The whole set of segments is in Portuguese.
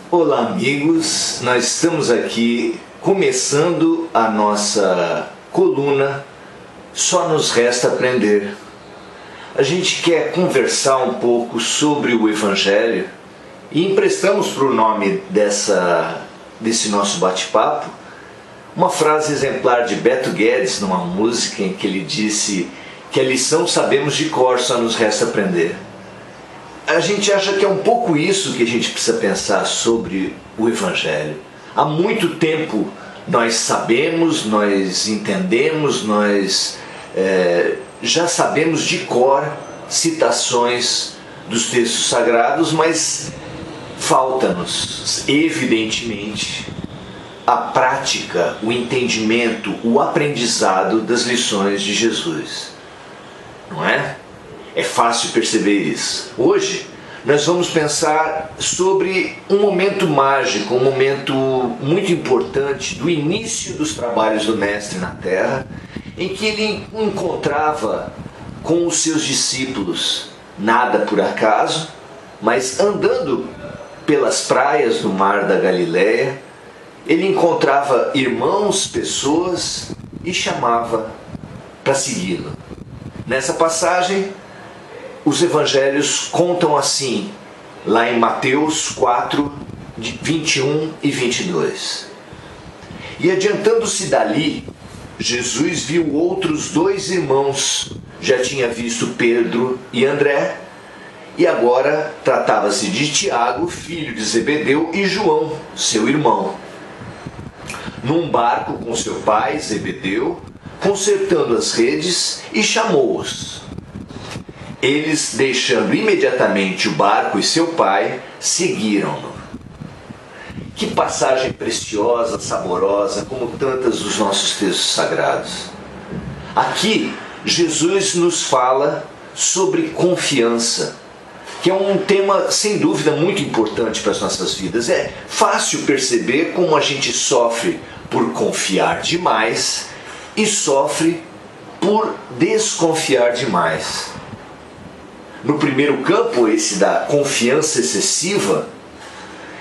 Olá, amigos, nós estamos aqui começando a nossa coluna Só Nos Resta Aprender. A gente quer conversar um pouco sobre o Evangelho e emprestamos para o nome desse nosso bate-papo uma frase exemplar de Beto Guedes numa música em que ele disse que a lição sabemos de cor, só nos resta aprender. A gente acha que é um pouco isso que a gente precisa pensar sobre o Evangelho. Há muito tempo nós sabemos, nós entendemos, nós já sabemos de cor citações dos textos sagrados, mas falta-nos, evidentemente, a prática, o entendimento, o aprendizado das lições de Jesus. Não é? É fácil perceber isso. Hoje nós vamos pensar sobre um momento mágico, um momento muito importante do início dos trabalhos do Mestre na Terra, em que ele encontrava com os seus discípulos, nada por acaso, mas andando pelas praias do Mar da Galileia, ele encontrava irmãos, pessoas e chamava para segui-lo. Nessa passagem, os evangelhos contam assim, lá em Mateus 4, 21 e 22. E adiantando-se dali, Jesus viu outros dois irmãos, já tinha visto Pedro e André, e agora tratava-se de Tiago, filho de Zebedeu, e João, seu irmão, num barco com seu pai, Zebedeu, consertando as redes, e chamou-os. Eles, deixando imediatamente o barco e seu pai, seguiram-no. Que passagem preciosa, saborosa, como tantas dos nossos textos sagrados. Aqui, Jesus nos fala sobre confiança, que é um tema, sem dúvida, muito importante para as nossas vidas. É fácil perceber como a gente sofre por confiar demais e sofre por desconfiar demais. No primeiro campo, esse da confiança excessiva,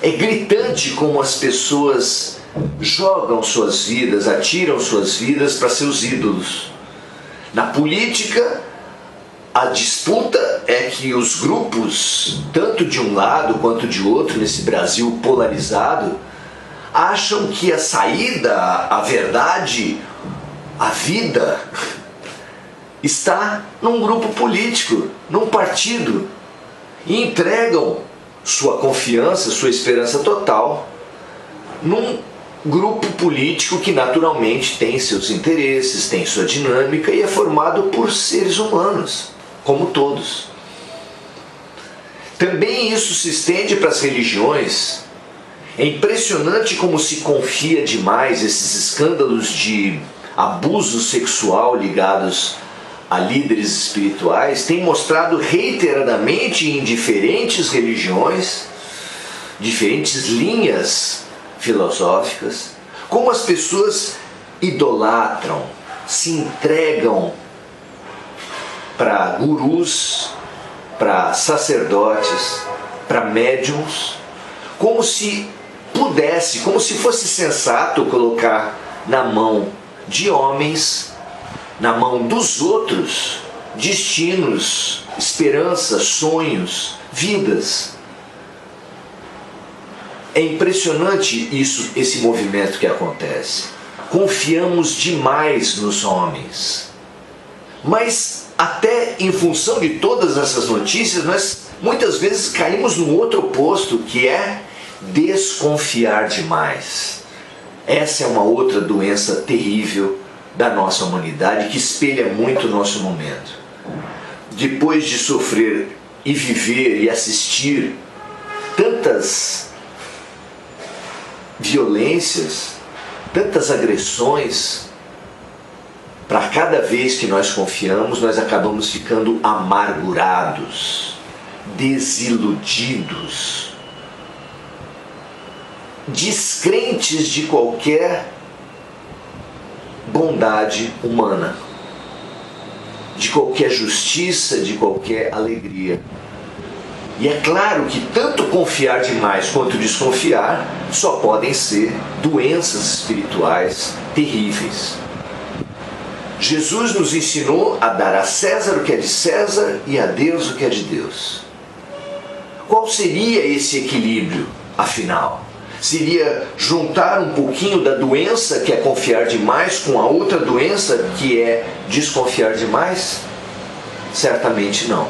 é gritante como as pessoas jogam suas vidas, atiram suas vidas para seus ídolos. Na política, a disputa é que os grupos, tanto de um lado quanto de outro, nesse Brasil polarizado, acham que a saída, a verdade, a vida está num grupo político, num partido, e entregam sua confiança, sua esperança total num grupo político que naturalmente tem seus interesses, tem sua dinâmica e é formado por seres humanos, como todos. Também isso se estende para as religiões. É impressionante como se confia demais. Esses escândalos de abuso sexual ligados a líderes espirituais têm mostrado reiteradamente em diferentes religiões, diferentes linhas filosóficas, como as pessoas idolatram, se entregam para gurus, para sacerdotes, para médiuns, como se pudesse, como se fosse sensato colocar na mão de homens, na mão dos outros, destinos, esperanças, sonhos, vidas. É impressionante esse movimento que acontece. Confiamos demais nos homens. Mas até em função de todas essas notícias, nós muitas vezes caímos no outro oposto, que é desconfiar demais. Essa é uma outra doença terrível da nossa humanidade, que espelha muito o nosso momento. Depois de sofrer e viver e assistir tantas violências, tantas agressões, para cada vez que nós confiamos, nós acabamos ficando amargurados, desiludidos, descrentes de qualquer bondade humana, de qualquer justiça, de qualquer alegria. E é claro que tanto confiar demais quanto desconfiar só podem ser doenças espirituais terríveis. Jesus nos ensinou a dar a César o que é de César e a Deus o que é de Deus. Qual seria esse equilíbrio, afinal? Seria juntar um pouquinho da doença, que é confiar demais, com a outra doença, que é desconfiar demais? Certamente não.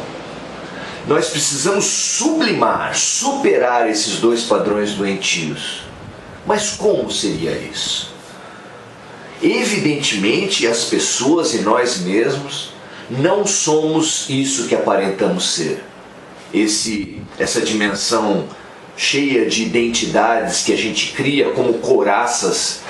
Nós precisamos sublimar, superar esses dois padrões doentios. Mas como seria isso? Evidentemente, as pessoas e nós mesmos não somos isso que aparentamos ser. Essa dimensão cheia de identidades que a gente cria como couraças,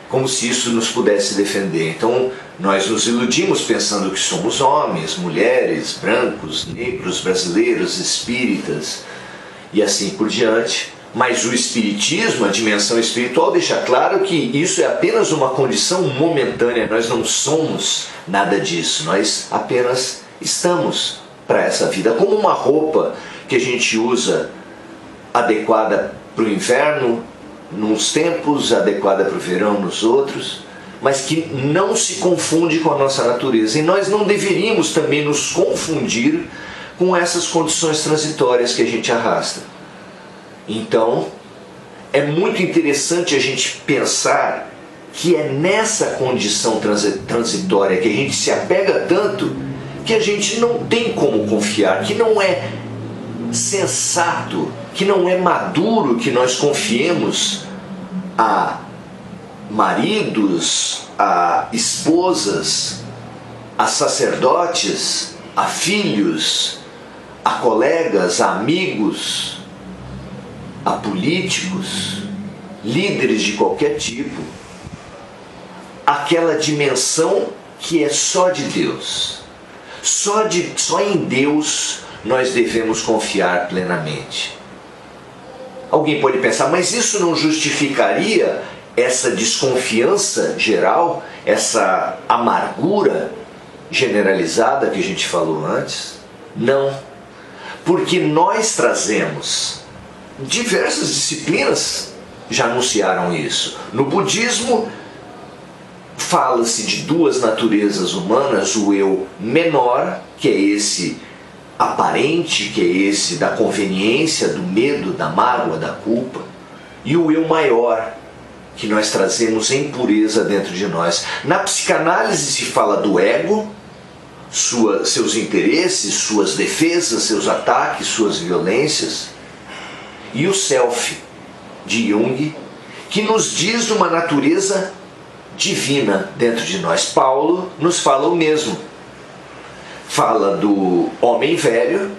como se isso nos pudesse defender. Então, nós nos iludimos pensando que somos homens, mulheres, brancos, negros, brasileiros, espíritas e assim por diante. Mas o espiritismo, a dimensão espiritual, deixa claro que isso é apenas uma condição momentânea. Nós não somos nada disso, nós apenas estamos para essa vida, como uma roupa que a gente usa adequada para o inverno nos tempos, adequada para o verão nos outros, mas que não se confunde com a nossa natureza. E nós não deveríamos também nos confundir com essas condições transitórias que a gente arrasta. Então, é muito interessante a gente pensar que é nessa condição transitória que a gente se apega tanto que a gente não tem como confiar, que não é sensato, que não é maduro que nós confiemos a maridos, a esposas, a sacerdotes, a filhos, a colegas, a amigos, a políticos, líderes de qualquer tipo, aquela dimensão que é só de Deus. Só em Deus nós devemos confiar plenamente. Alguém pode pensar, mas isso não justificaria essa desconfiança geral, essa amargura generalizada que a gente falou antes? Não, porque nós trazemos, diversas disciplinas já anunciaram isso. No budismo, fala-se de duas naturezas humanas, o eu menor, que é esse aparente, que é esse da conveniência, do medo, da mágoa, da culpa, e o eu maior, que nós trazemos em pureza dentro de nós. Na psicanálise se fala do ego, seus interesses, suas defesas, seus ataques, suas violências, e o self, de Jung, que nos diz de uma natureza divina dentro de nós. Paulo nos fala o mesmo. Fala do homem velho,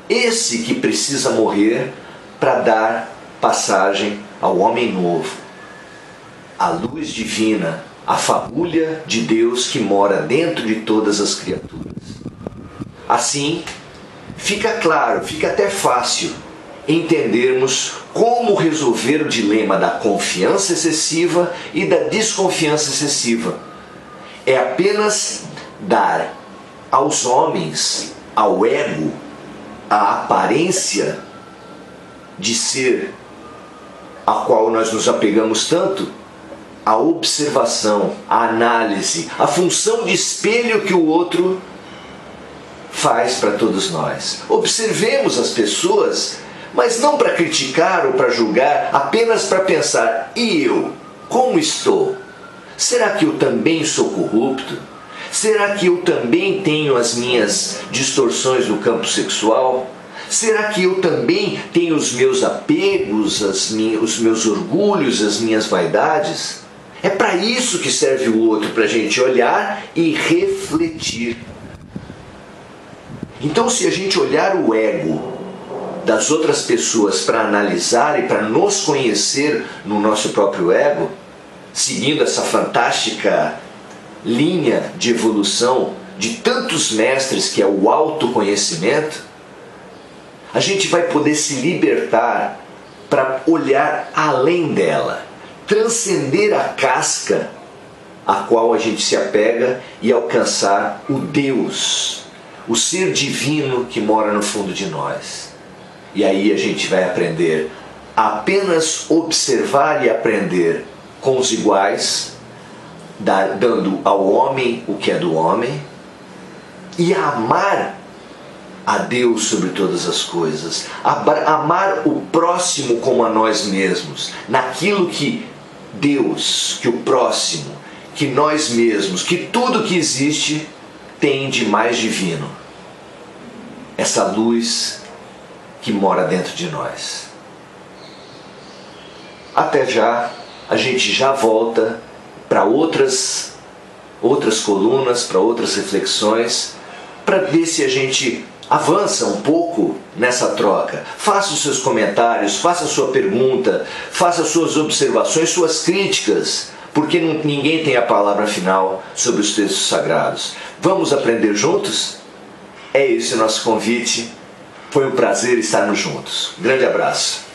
esse que precisa morrer para dar passagem ao homem novo, a luz divina, a fagulha de Deus que mora dentro de todas as criaturas. Assim, fica claro, fica até fácil entendermos como resolver o dilema da confiança excessiva e da desconfiança excessiva. É apenas dar aos homens, ao ego, a aparência de ser a qual nós nos apegamos tanto, a observação, a análise, a função de espelho que o outro faz para todos nós. Observemos as pessoas, mas não para criticar ou para julgar, apenas para pensar, e eu, como estou? Será que eu também sou corrupto? Será que eu também tenho as minhas distorções no campo sexual? Será que eu também tenho os meus apegos, os meus orgulhos, as minhas vaidades? É para isso que serve o outro, para a gente olhar e refletir. Então, se a gente olhar o ego das outras pessoas para analisar e para nos conhecer no nosso próprio ego, seguindo essa fantástica linha de evolução de tantos mestres que é o autoconhecimento, a gente vai poder se libertar para olhar além dela, transcender a casca a qual a gente se apega e alcançar o Deus, o ser divino que mora no fundo de nós. E aí a gente vai aprender a apenas observar e aprender com os iguais, dando ao homem o que é do homem, e a amar a Deus sobre todas as coisas, amar o próximo como a nós mesmos, naquilo que Deus, que o próximo, que nós mesmos, que tudo que existe tem de mais divino. Essa luz que mora dentro de nós. Até já, a gente já volta para outras colunas, para outras reflexões, para ver se a gente avança um pouco nessa troca. Faça os seus comentários, faça a sua pergunta, faça as suas observações, suas críticas, porque ninguém tem a palavra final sobre os textos sagrados. Vamos aprender juntos? É esse o nosso convite. Foi um prazer estarmos juntos. Grande abraço.